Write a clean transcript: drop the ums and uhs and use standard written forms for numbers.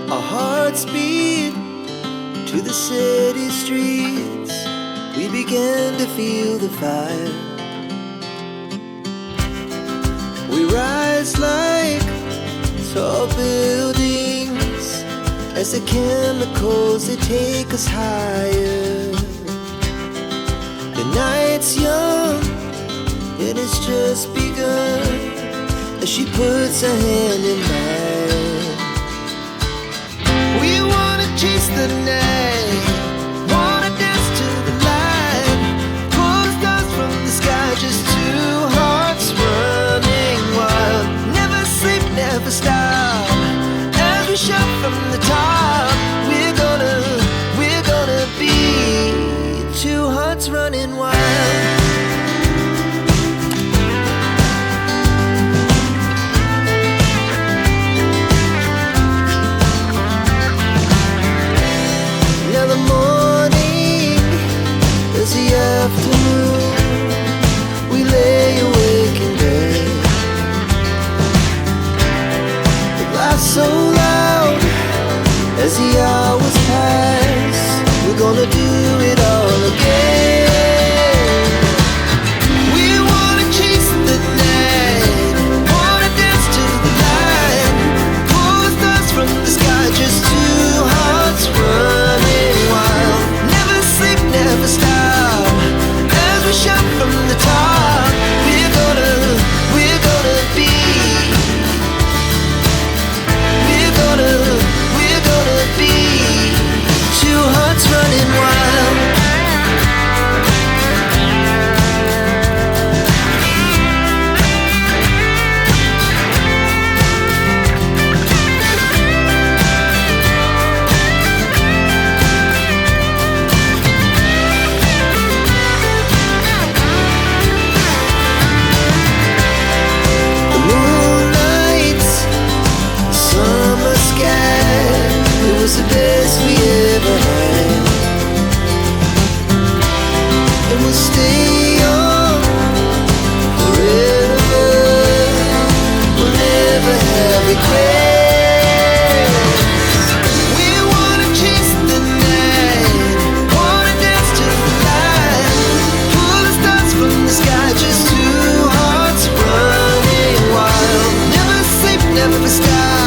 Our hearts beat to the city streets. We began to feel the fire. We rise like tall buildings as the chemicals, they take us higher. The night's young, it has just begun, as she puts her hand in mine. We wanna chase the night, wanna dance to the light, pull the stars from the sky, just two hearts running wild. Never sleep, never stop, as we shout from the top. We're gonna be two hearts running wild. Now the morning is the afternoon. We lay awake in bed. The laugh so loud as the hours pass. We're gonna do it all again. We wanna chase the night, wanna dance to the light, pull the stars from the sky, just two hearts running wild. Never sleep, never stop, as we shout from the top. We're gonna be, we're gonna be two hearts running wild. The moonlight, summer sky, it was the best we ever had. And we'll stay on forever. We'll never have regrets. We wanna chase the night, wanna dance to the light, pull the stars from the sky, just two hearts running wild. Never sleep, never stop,